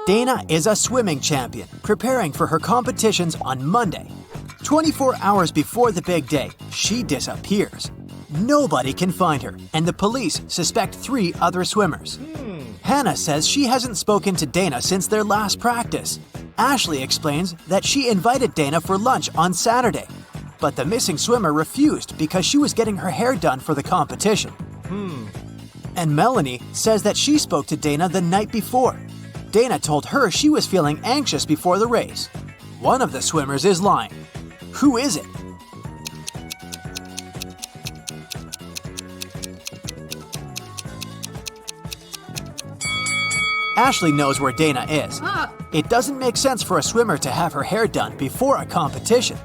Dana is a swimming champion, preparing for her competitions on Monday. 24 hours before the big day, she disappears. Nobody can find her, and the police suspect 3 other swimmers. Hannah says she hasn't spoken to Dana since their last practice. Ashley explains that she invited Dana for lunch on Saturday, but the missing swimmer refused because she was getting her hair done for the competition. And Melanie says that she spoke to Dana the night before. Dana told her she was feeling anxious before the race. One of the swimmers is lying. Who is it? Ashley knows where Dana is. It doesn't make sense for a swimmer to have her hair done before a competition.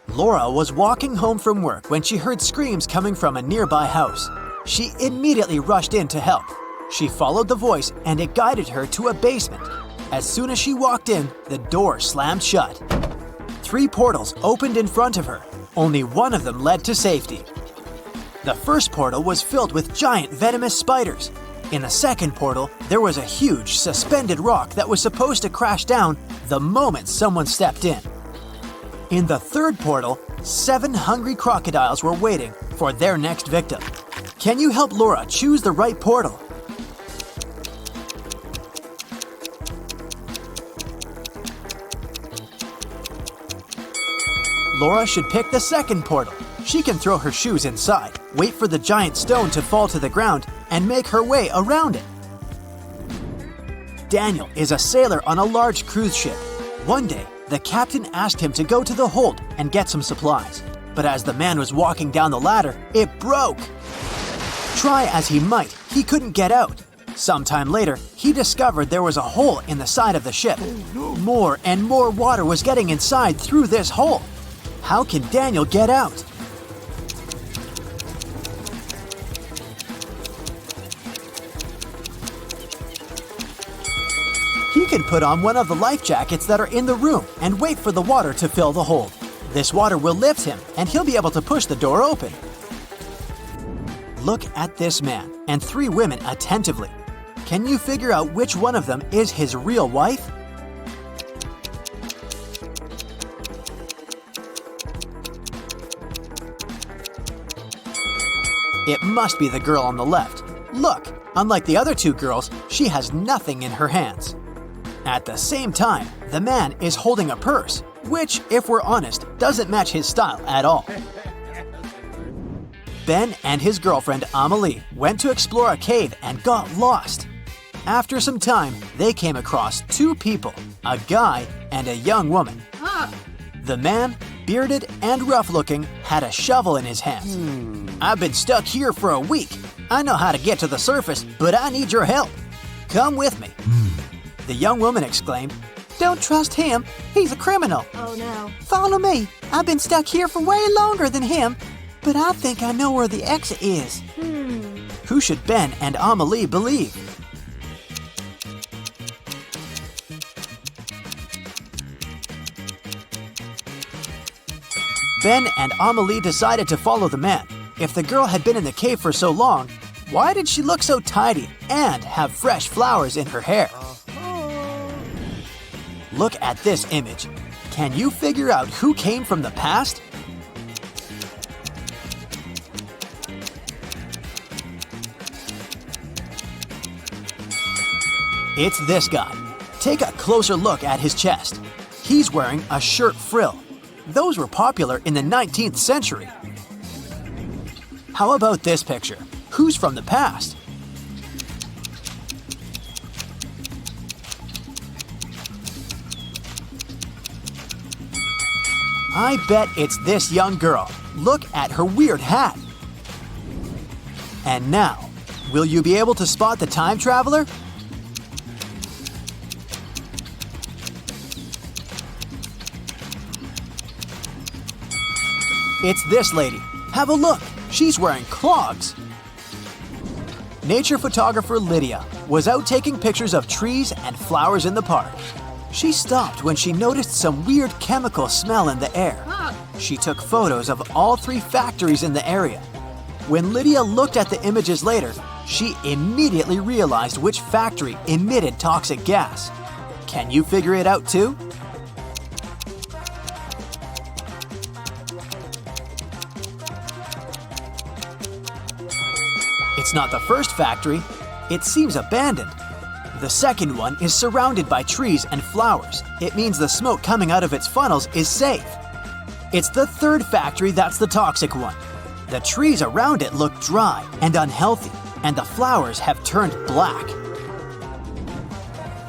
Laura was walking home from work when she heard screams coming from a nearby house. She immediately rushed in to help. She followed the voice and it guided her to a basement. As soon as she walked in, the door slammed shut. 3 portals opened in front of her. Only one of them led to safety. The first portal was filled with giant venomous spiders. In the second portal, there was a huge suspended rock that was supposed to crash down the moment someone stepped in. In the third portal, 7 hungry crocodiles were waiting for their next victim. Can you help Laura choose the right portal? Laura should pick the second portal. She can throw her shoes inside, wait for the giant stone to fall to the ground, and make her way around it. Daniel is a sailor on a large cruise ship. One day, the captain asked him to go to the hold and get some supplies. But as the man was walking down the ladder, it broke. Try as he might, he couldn't get out. Sometime later, he discovered there was a hole in the side of the ship. More and more water was getting inside through this hole. How can Daniel get out? He can put on one of the life jackets that are in the room and wait for the water to fill the hold. This water will lift him and he'll be able to push the door open. Look at this man and 3 women attentively. Can you figure out which one of them is his real wife? It must be the girl on the left. Look, unlike the other 2 girls, she has nothing in her hands. At the same time, the man is holding a purse, which, if we're honest, doesn't match his style at all. Ben and his girlfriend Amelie went to explore a cave and got lost. After some time, they came across 2 people, a guy and a young woman. The man, bearded and rough-looking, had a shovel in his hands. I've been stuck here for a week. I know how to get to the surface, but I need your help. Come with me. The young woman exclaimed, "Don't trust him. He's a criminal." Oh no. "Follow me. I've been stuck here for way longer than him, but I think I know where the exit is." Who should Ben and Amelie believe? Ben and Amelie decided to follow the man. If the girl had been in the cave for so long, why did she look so tidy and have fresh flowers in her hair? Look at this image. Can you figure out who came from the past? It's this guy. Take a closer look at his chest. He's wearing a shirt frill. Those were popular in the 19th century. How about this picture? Who's from the past? I bet it's this young girl. Look at her weird hat. And now, will you be able to spot the time traveler? It's this lady. Have a look. She's wearing clogs. Nature photographer Lydia was out taking pictures of trees and flowers in the park. She stopped when she noticed some weird chemical smell in the air. She took photos of all 3 factories in the area. When Lydia looked at the images later, She immediately realized which factory emitted toxic gas. Can you figure it out too? It's not the first factory. It seems abandoned. The second one is surrounded by trees and flowers. It means the smoke coming out of its funnels is safe. It's the third factory that's the toxic one. The trees around it look dry and unhealthy, and the flowers have turned black.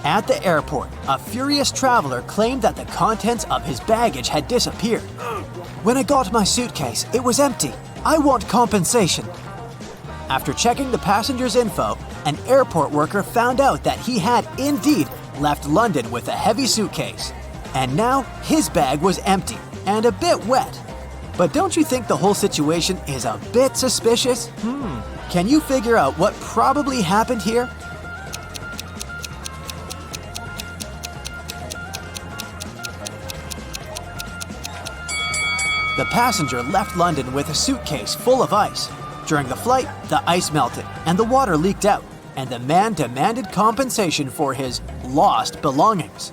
At the airport, a furious traveler claimed that the contents of his baggage had disappeared. When I got my suitcase, it was empty. I want compensation. After checking the passenger's info, an airport worker found out that he had indeed left London with a heavy suitcase. And now his bag was empty and a bit wet. But don't you think the whole situation is a bit suspicious? Can you figure out what probably happened here? The passenger left London with a suitcase full of ice. During the flight, the ice melted and the water leaked out, and the man demanded compensation for his lost belongings.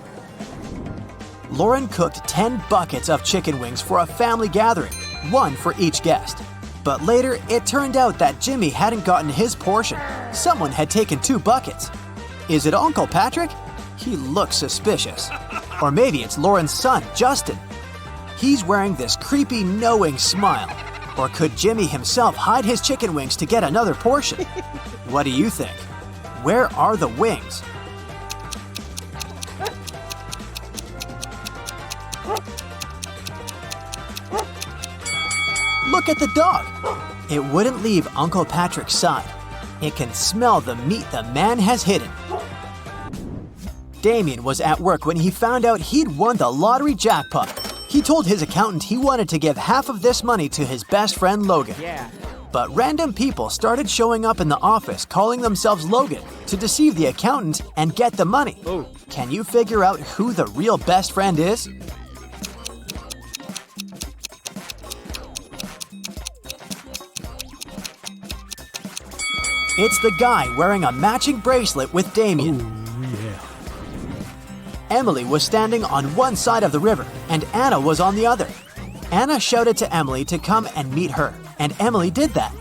Lauren cooked 10 buckets of chicken wings for a family gathering, one for each guest. But later, it turned out that Jimmy hadn't gotten his portion. Someone had taken 2 buckets. Is it Uncle Patrick? He looks suspicious. Or maybe it's Lauren's son, Justin. He's wearing this creepy, knowing smile. Or could Jimmy himself hide his chicken wings to get another portion? What do you think? Where are the wings? Look at the dog. It wouldn't leave Uncle Patrick's side. It can smell the meat the man has hidden. Damien was at work when he found out he'd won the lottery jackpot. He told his accountant he wanted to give half of this money to his best friend Logan. But random people started showing up in the office calling themselves Logan to deceive the accountant and get the money. Can you figure out who the real best friend is? It's the guy wearing a matching bracelet with Damien. Emily was standing on one side of the river, and Anna was on the other. Anna shouted to Emily to come and meet her, and Emily did that.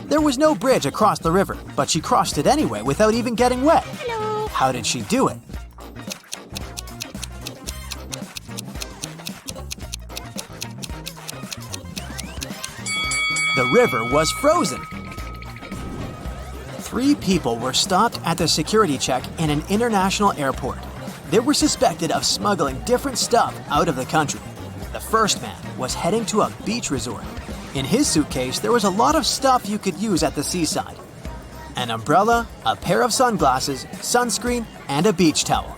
There was no bridge across the river, but she crossed it anyway without even getting wet. Hello. How did she do it? The river was frozen. 3 people were stopped at the security check in an international airport. They were suspected of smuggling different stuff out of the country. The first man was heading to a beach resort. In his suitcase, there was a lot of stuff you could use at the seaside. An umbrella, a pair of sunglasses, sunscreen, and a beach towel.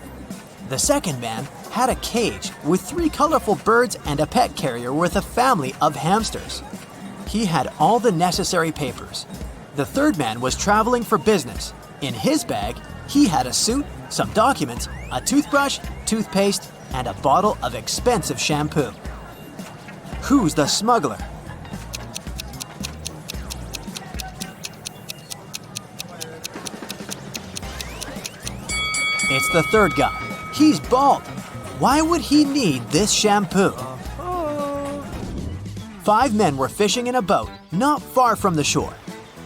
The second man had a cage with 3 colorful birds and a pet carrier with a family of hamsters. He had all the necessary papers. The third man was traveling for business. In his bag, he had a suit, some documents, a toothbrush, toothpaste, and a bottle of expensive shampoo. Who's the smuggler? It's the third guy. He's bald. Why would he need this shampoo? 5 men were fishing in a boat not far from the shore.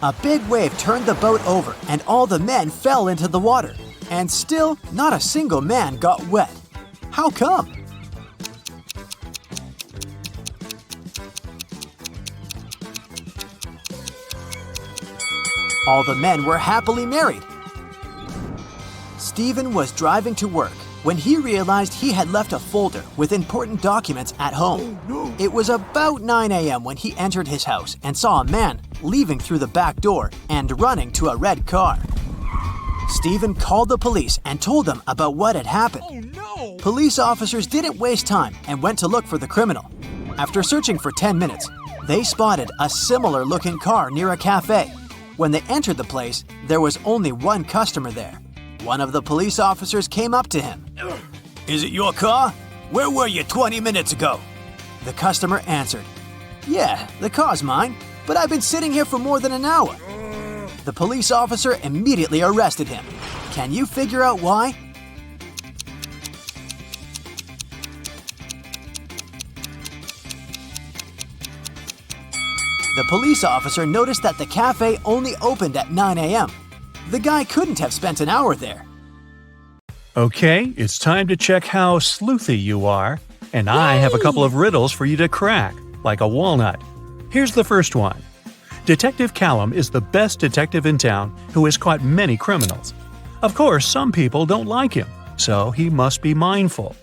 A big wave turned the boat over and all the men fell into the water. And still, not a single man got wet. How come? All the men were happily married. Stephen was driving to work when he realized he had left a folder with important documents at home. It was about 9 a.m. when he entered his house and saw a man leaving through the back door and running to a red car. Stephen called the police and told them about what had happened. Police officers didn't waste time and went to look for the criminal. After searching for 10 minutes, they spotted a similar-looking car near a cafe. When they entered the place, there was only one customer there. One of the police officers came up to him. "Is it your car? Where were you 20 minutes ago?" The customer answered, "Yeah, the car's mine, but I've been sitting here for more than an hour." The police officer immediately arrested him. Can you figure out why? The police officer noticed that the cafe only opened at 9 a.m. The guy couldn't have spent an hour there. Okay, it's time to check how sleuthy you are. And I have a couple of riddles for you to crack, like a walnut. Here's the first one. Detective Callum is the best detective in town who has caught many criminals. Of course, some people don't like him, so he must be mindful.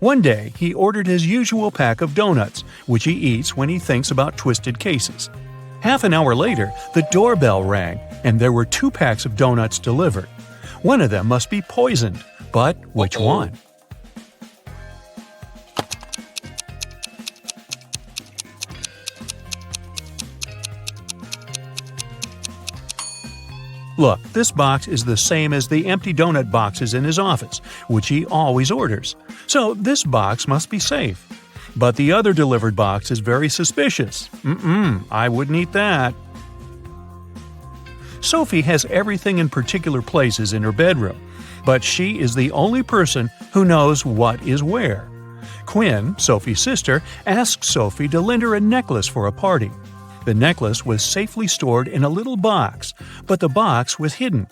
One day, he ordered his usual pack of donuts, which he eats when he thinks about twisted cases. Half an hour later, the doorbell rang, and there were 2 packs of donuts delivered. One of them must be poisoned, but which one? Look, this box is the same as the empty donut boxes in his office, which he always orders. So this box must be safe. But the other delivered box is very suspicious. I wouldn't eat that. Sophie has everything in particular places in her bedroom, but she is the only person who knows what is where. Quinn, Sophie's sister, asks Sophie to lend her a necklace for a party. The necklace was safely stored in a little box, but the box was hidden.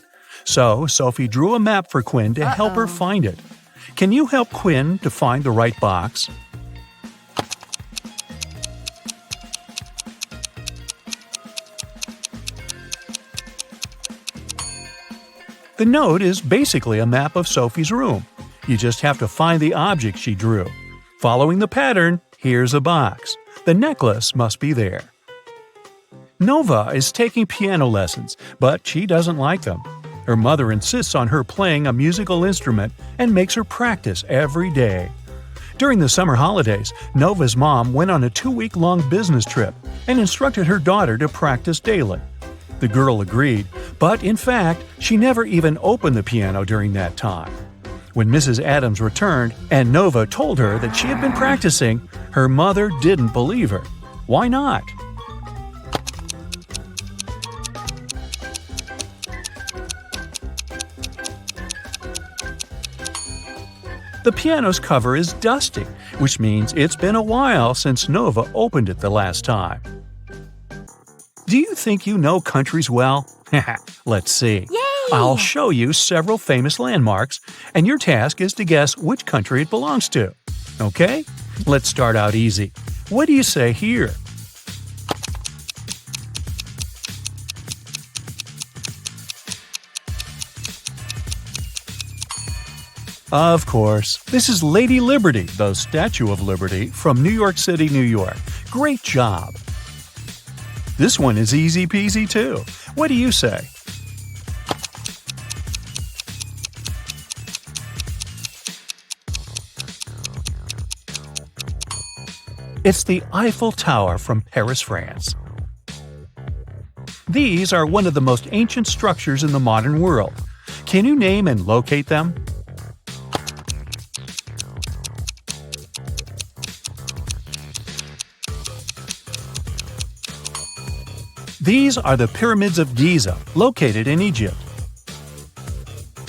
So Sophie drew a map for Quinn to help her find it. Can you help Quinn to find the right box? The note is basically a map of Sophie's room. You just have to find the object she drew. Following the pattern, here's a box. The necklace must be there. Nova is taking piano lessons, but she doesn't like them. Her mother insists on her playing a musical instrument and makes her practice every day. During the summer holidays, Nova's mom went on a 2-week-long business trip and instructed her daughter to practice daily. The girl agreed, but in fact, she never even opened the piano during that time. When Mrs. Adams returned and Nova told her that she had been practicing, her mother didn't believe her. Why not? The piano's cover is dusty, which means it's been a while since Nova opened it the last time. Do you think you know countries well? Let's see. Yay! I'll show you several famous landmarks, and your task is to guess which country it belongs to. Okay? Let's start out easy. What do you say here? Of course, this is Lady Liberty, the Statue of Liberty, from New York City, New York. Great job! This one is easy peasy too. What do you say? It's the Eiffel Tower from Paris, France. These are one of the most ancient structures in the modern world. Can you name and locate them? These are the Pyramids of Giza, located in Egypt.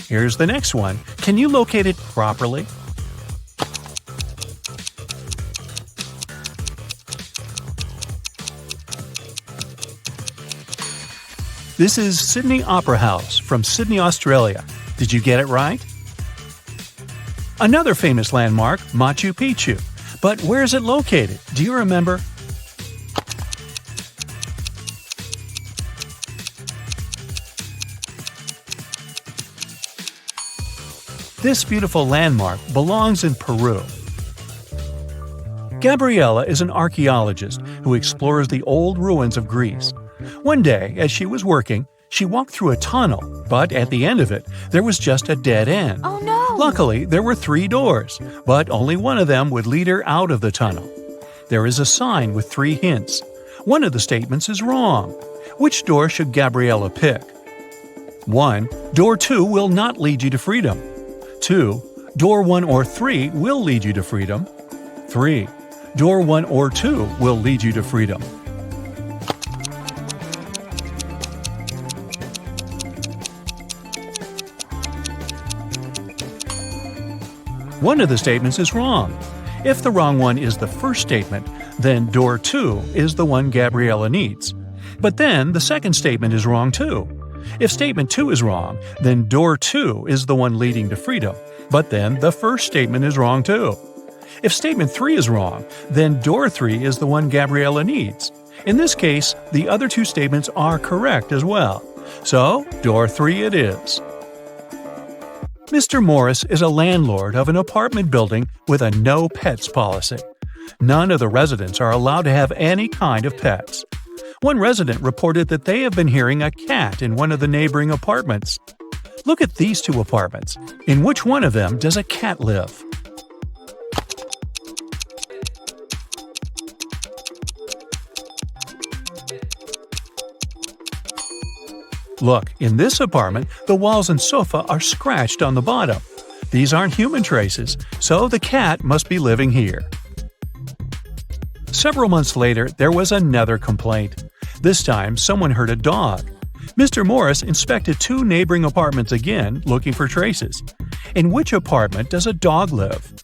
Here's the next one. Can you locate it properly? This is Sydney Opera House from Sydney, Australia. Did you get it right? Another famous landmark, Machu Picchu. But where is it located? Do you remember? This beautiful landmark belongs in Peru. Gabriella is an archaeologist who explores the old ruins of Greece. One day, as she was working, she walked through a tunnel, but at the end of it, there was just a dead end. Oh no! Luckily, there were 3 doors, but only one of them would lead her out of the tunnel. There is a sign with 3 hints. One of the statements is wrong. Which door should Gabriella pick? 1. Door 2 will not lead you to freedom. 2. Door 1 or 3 will lead you to freedom. 3. Door 1 or 2 will lead you to freedom. One of the statements is wrong. If the wrong one is the first statement, then door 2 is the one Gabriella needs. But then the second statement is wrong too. If statement 2 is wrong, then door 2 is the one leading to freedom. But then the first statement is wrong too. If statement 3 is wrong, then door 3 is the one Gabriella needs. In this case, the other two statements are correct as well. So, door 3 it is. Mr. Morris is a landlord of an apartment building with a no pets policy. None of the residents are allowed to have any kind of pets. One resident reported that they have been hearing a cat in one of the neighboring apartments. Look at these two apartments. In which one of them does a cat live? Look, in this apartment, the walls and sofa are scratched on the bottom. These aren't human traces, so the cat must be living here. Several months later, there was another complaint. This time, someone heard a dog. Mr. Morris inspected two neighboring apartments again, looking for traces. In which apartment does a dog live?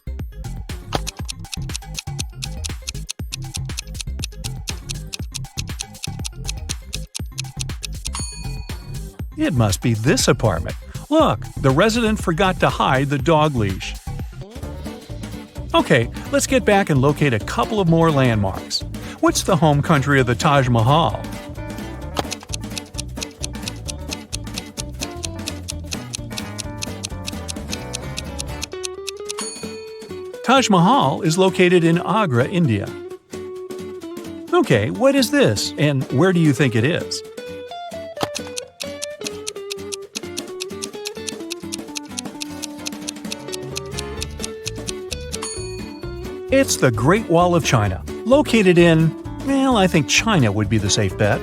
It must be this apartment. Look, the resident forgot to hide the dog leash. Okay, let's get back and locate a couple of more landmarks. What's the home country of the Taj Mahal? Taj Mahal is located in Agra, India. Okay, what is this, and where do you think it is? It's the Great Wall of China, located in, well, I think China would be the safe bet.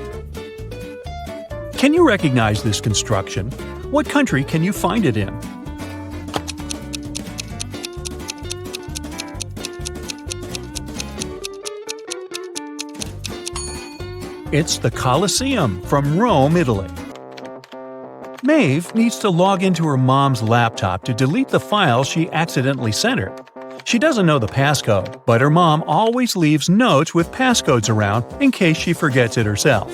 Can you recognize this construction? What country can you find it in? It's the Colosseum from Rome, Italy. Maeve needs to log into her mom's laptop to delete the file she accidentally sent her. She doesn't know the passcode, but her mom always leaves notes with passcodes around in case she forgets it herself.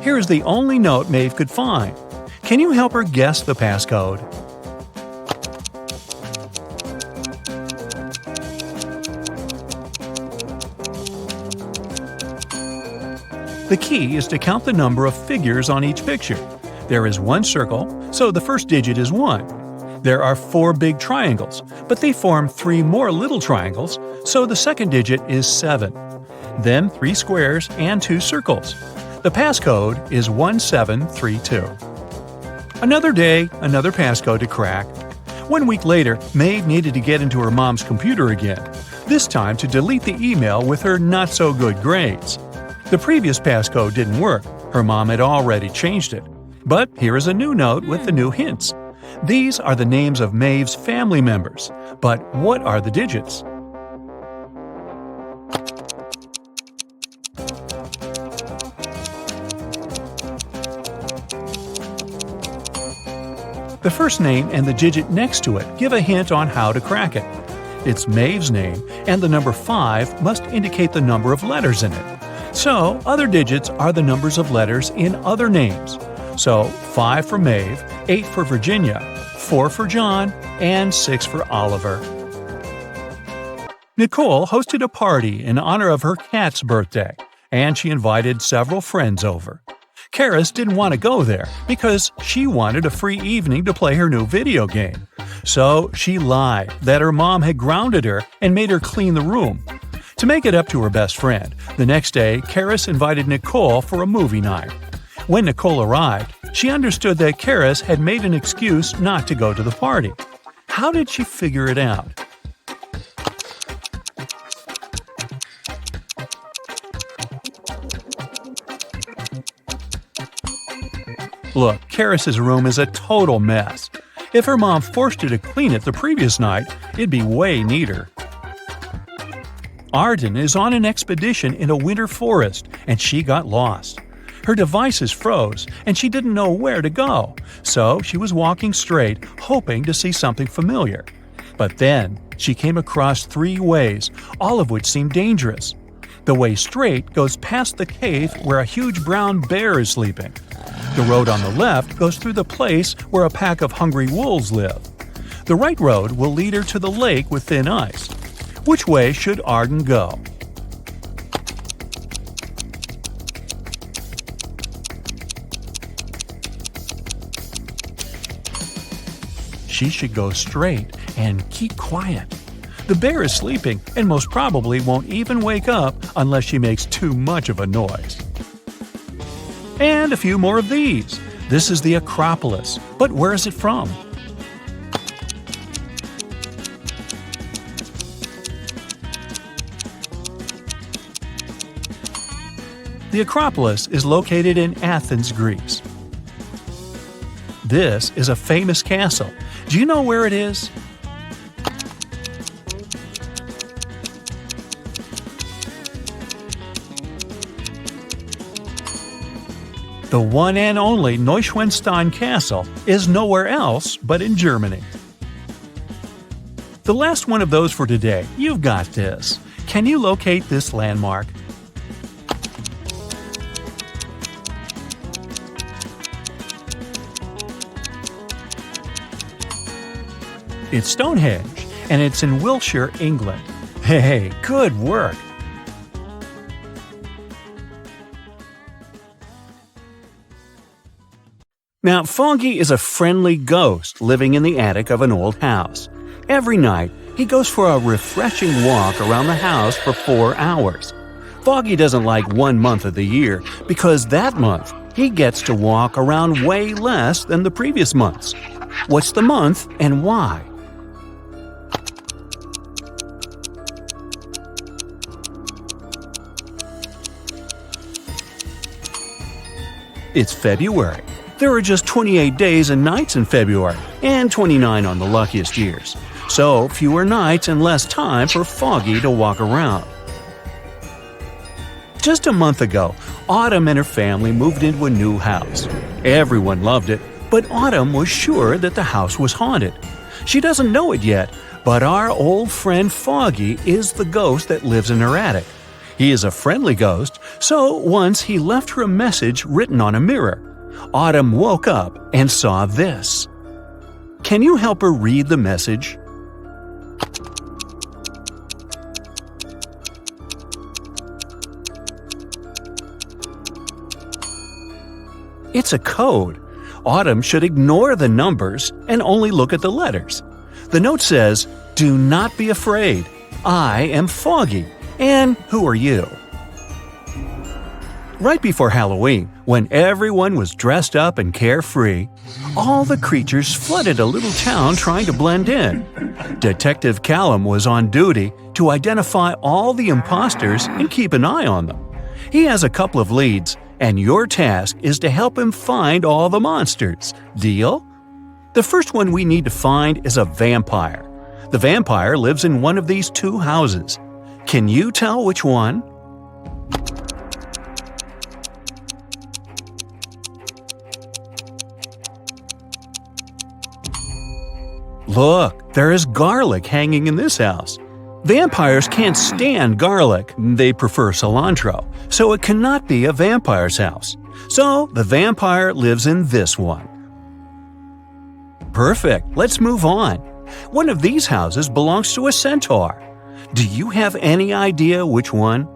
Here is the only note Maeve could find. Can you help her guess the passcode? The key is to count the number of figures on each picture. There is one circle, so the first digit is 1. There are 4 big triangles, but they form 3 more little triangles, so the second digit is 7. Then 3 squares and 2 circles. The passcode is 1732. Another day, another passcode to crack. 1 week later, Maeve needed to get into her mom's computer again, this time to delete the email with her not-so-good grades. The previous passcode didn't work. Her mom had already changed it. But here is a new note with the new hints. These are the names of Maeve's family members. But what are the digits? The first name and the digit next to it give a hint on how to crack it. It's Maeve's name, and the number 5 must indicate the number of letters in it. So, other digits are the numbers of letters in other names. So, 5 for Maeve, 8 for Virginia, 4 for John, and 6 for Oliver. Nicole hosted a party in honor of her cat's birthday, and she invited several friends over. Karis didn't want to go there because she wanted a free evening to play her new video game. So she lied that her mom had grounded her and made her clean the room. To make it up to her best friend, the next day, Karis invited Nicole for a movie night. When Nicole arrived, she understood that Karis had made an excuse not to go to the party. How did she figure it out? Look, Karis's room is a total mess. If her mom forced her to clean it the previous night, it'd be way neater. Arden is on an expedition in a winter forest, and she got lost. Her devices froze, and she didn't know where to go, so she was walking straight, hoping to see something familiar. But then, She came across 3 ways, all of which seemed dangerous. The way straight goes past the cave where a huge brown bear is sleeping. The road on the left goes through the place where a pack of hungry wolves live. The right road will lead her to the lake with thin ice. Which way should Arden go? She should go straight and keep quiet. The bear is sleeping and most probably won't even wake up unless she makes too much of a noise. And a few more of these. This is the Acropolis, but where is it from? The Acropolis is located in Athens, Greece. This is a famous castle. Do you know where it is? The one and only Neuschwanstein Castle is nowhere else but in Germany. The last one of those for today. You've got this. Can you locate this landmark? It's Stonehenge, and it's in Wiltshire, England. Hey, good work! Now, Foggy is a friendly ghost living in the attic of an old house. Every night, he goes for a refreshing walk around the house for 4 hours. Foggy doesn't like 1 month of the year because that month he gets to walk around way less than the previous months. What's the month and why? It's February. There are just 28 days and nights in February, and 29 on the luckiest years. So, fewer nights and less time for Foggy to walk around. Just a month ago, Autumn and her family moved into a new house. Everyone loved it, but Autumn was sure that the house was haunted. She doesn't know it yet, but our old friend Foggy is the ghost that lives in her attic. He is a friendly ghost, so once he left her a message written on a mirror. Autumn woke up and saw this. Can you help her read the message? It's a code. Autumn should ignore the numbers and only look at the letters. The note says, "Do not be afraid. I am Foggy. And who are you?" Right before Halloween, when everyone was dressed up and carefree, all the creatures flooded a little town trying to blend in. Detective Callum was on duty to identify all the imposters and keep an eye on them. He has a couple of leads, and your task is to help him find all the monsters. Deal? The first one we need to find is a vampire. The vampire lives in one of these 2 houses. Can you tell which one? Look, there is garlic hanging in this house. Vampires can't stand garlic, they prefer cilantro, so it cannot be a vampire's house. So the vampire lives in this one. Perfect, let's move on. One of these houses belongs to a centaur. Do you have any idea which one?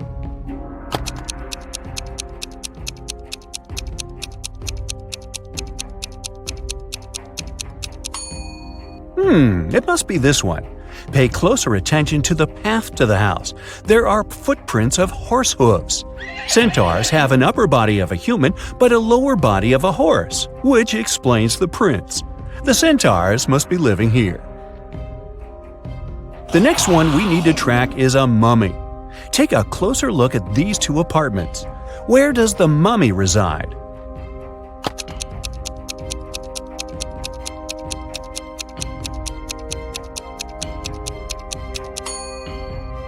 It must be this one. Pay closer attention to the path to the house. There are footprints of horse hooves. Centaurs have an upper body of a human, but a lower body of a horse, which explains the prints. The centaurs must be living here. The next one we need to track is a mummy. Take a closer look at these 2 apartments. Where does the mummy reside?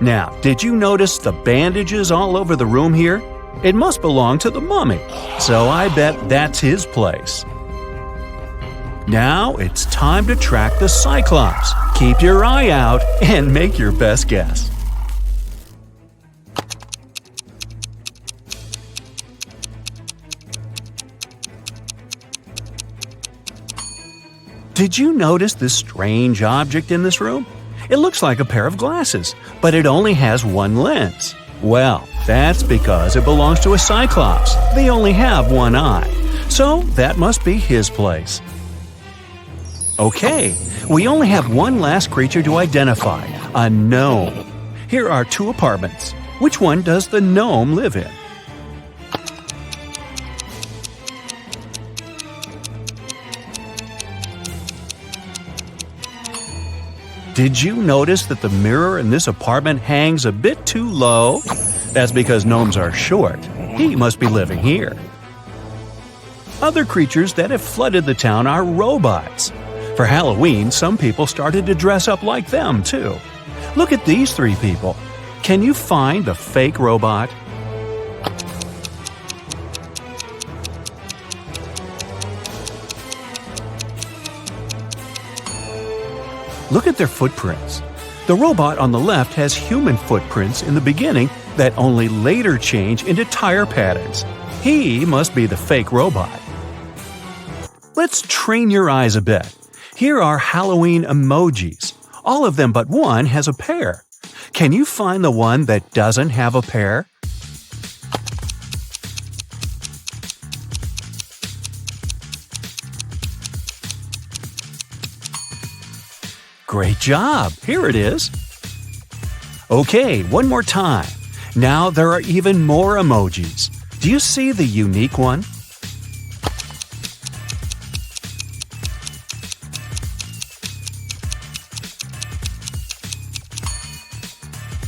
Now, did you notice the bandages all over the room here? It must belong to the mummy, so I bet that's his place. Now it's time to track the Cyclops. Keep your eye out and make your best guess. Did you notice this strange object in this room? It looks like a pair of glasses, but it only has one lens. Well, that's because it belongs to a cyclops. They only have one eye. So that must be his place. Okay, we only have one last creature to identify, a gnome. Here are two apartments. Which one does the gnome live in? Did you notice that the mirror in this apartment hangs a bit too low? That's because gnomes are short. He must be living here. Other creatures that have flooded the town are robots. For Halloween, some people started to dress up like them, too. Look at these three people. Can you find the fake robot? Look at their footprints. The robot on the left has human footprints in the beginning that only later change into tire patterns. He must be the fake robot. Let's train your eyes a bit. Here are Halloween emojis. All of them but one has a pair. Can you find the one that doesn't have a pair? Great job! Here it is. Okay, one more time. Now there are even more emojis. Do you see the unique one?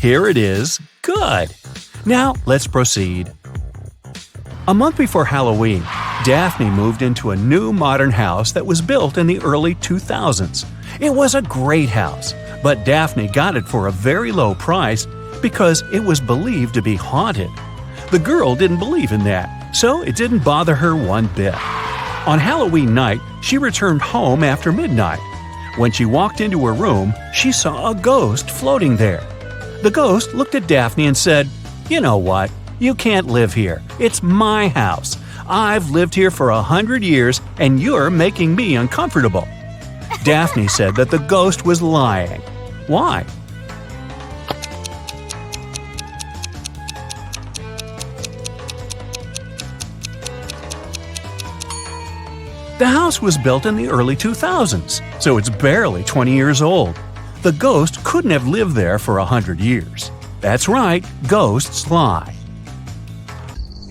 Here it is. Good! Now let's proceed. A month before Halloween, Daphne moved into a new modern house that was built in the early 2000s. It was a great house, but Daphne got it for a very low price because it was believed to be haunted. The girl didn't believe in that, so it didn't bother her one bit. On Halloween night, she returned home after midnight. When she walked into her room, she saw a ghost floating there. The ghost looked at Daphne and said, "You know what? You can't live here. It's my house. I've lived here for 100 years and you're making me uncomfortable." Daphne said that the ghost was lying. Why? The house was built in the early 2000s, so it's barely 20 years old. The ghost couldn't have lived there for 100 years. That's right, ghosts lie.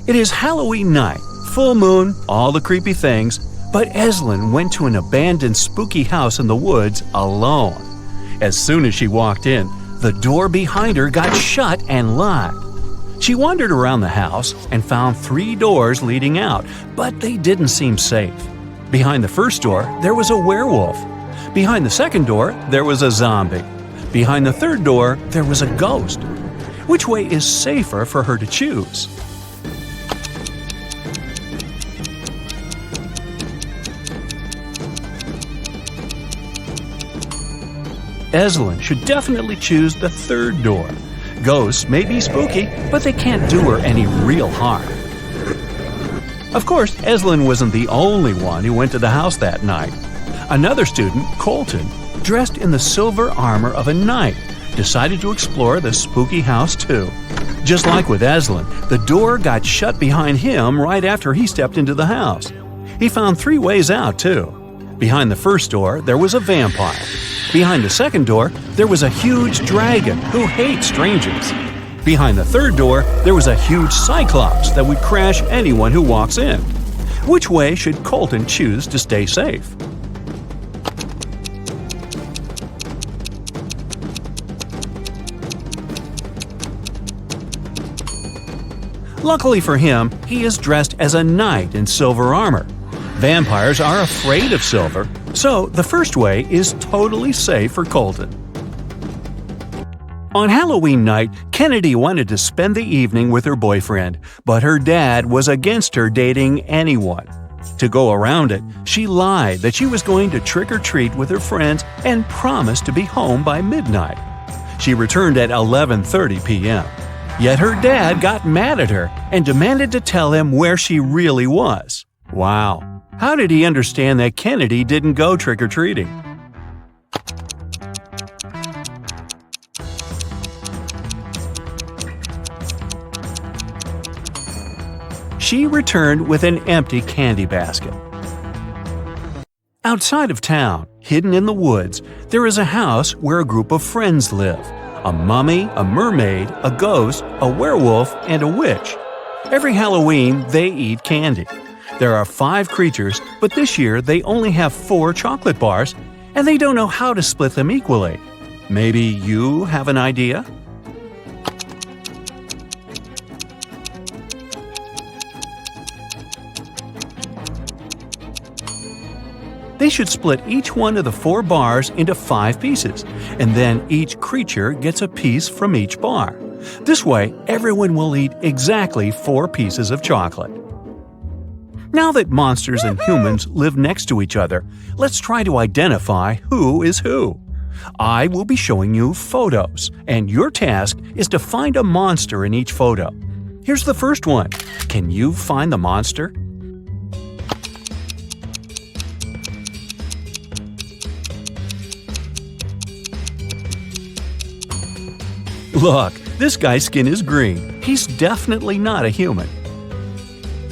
It is Halloween night, full moon, all the creepy things, but Eslyn went to an abandoned spooky house in the woods alone. As soon as she walked in, the door behind her got shut and locked. She wandered around the house and found 3 doors leading out, but they didn't seem safe. Behind the first door, there was a werewolf. Behind the second door, there was a zombie. Behind the third door, there was a ghost. Which way is safer for her to choose? Eslyn should definitely choose the third door. Ghosts may be spooky, but they can't do her any real harm. Of course, Eslyn wasn't the only one who went to the house that night. Another student, Colton, dressed in the silver armor of a knight, decided to explore the spooky house too. Just like with Eslyn, the door got shut behind him right after he stepped into the house. He found 3 ways out too. Behind the first door, there was a vampire. Behind the second door, there was a huge dragon who hates strangers. Behind the third door, there was a huge cyclops that would crash anyone who walks in. Which way should Colton choose to stay safe? Luckily for him, he is dressed as a knight in silver armor. Vampires are afraid of silver, so the first way is totally safe for Colton. On Halloween night, Kennedy wanted to spend the evening with her boyfriend, but her dad was against her dating anyone. To go around it, she lied that she was going to trick-or-treat with her friends and promised to be home by midnight. She returned at 11:30 p.m. Yet her dad got mad at her and demanded to tell him where she really was. Wow! How did he understand that Kennedy didn't go trick-or-treating? She returned with an empty candy basket. Outside of town, hidden in the woods, there is a house where a group of friends live. A mummy, a mermaid, a ghost, a werewolf, and a witch. Every Halloween, they eat candy. There are 5 creatures, but this year they only have 4 chocolate bars, and they don't know how to split them equally. Maybe you have an idea? They should split each one of the 4 bars into 5 pieces, and then each creature gets a piece from each bar. This way, everyone will eat exactly 4 pieces of chocolate. Now that monsters and humans live next to each other, let's try to identify who is who. I will be showing you photos, and your task is to find a monster in each photo. Here's the first one. Can you find the monster? Look, this guy's skin is green. He's definitely not a human.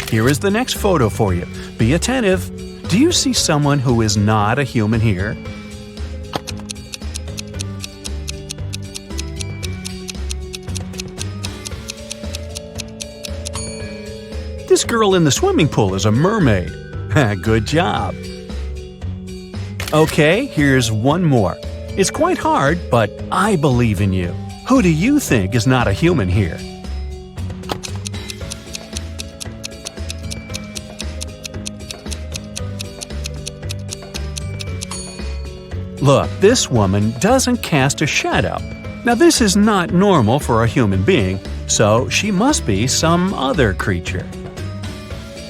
Here is the next photo for you. Be attentive. Do you see someone who is not a human here? This girl in the swimming pool is a mermaid. Good job. Okay, here's one more. It's quite hard, but I believe in you. Who do you think is not a human here? Look, this woman doesn't cast a shadow. Now this is not normal for a human being, so she must be some other creature.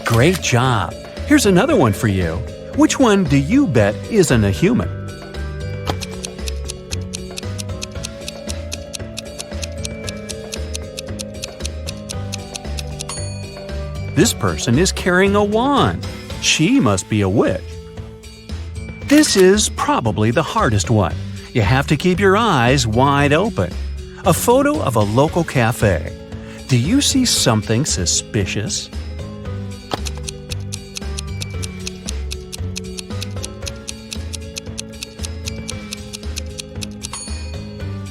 Great job! Here's another one for you. Which one do you bet isn't a human? This person is carrying a wand. She must be a witch. This is probably the hardest one. You have to keep your eyes wide open. A photo of a local cafe. Do you see something suspicious?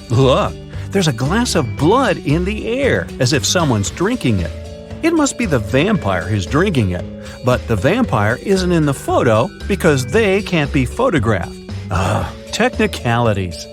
Look, there's a glass of blood in the air, as if someone's drinking it. It must be the vampire who's drinking it, but the vampire isn't in the photo because they can't be photographed. Technicalities.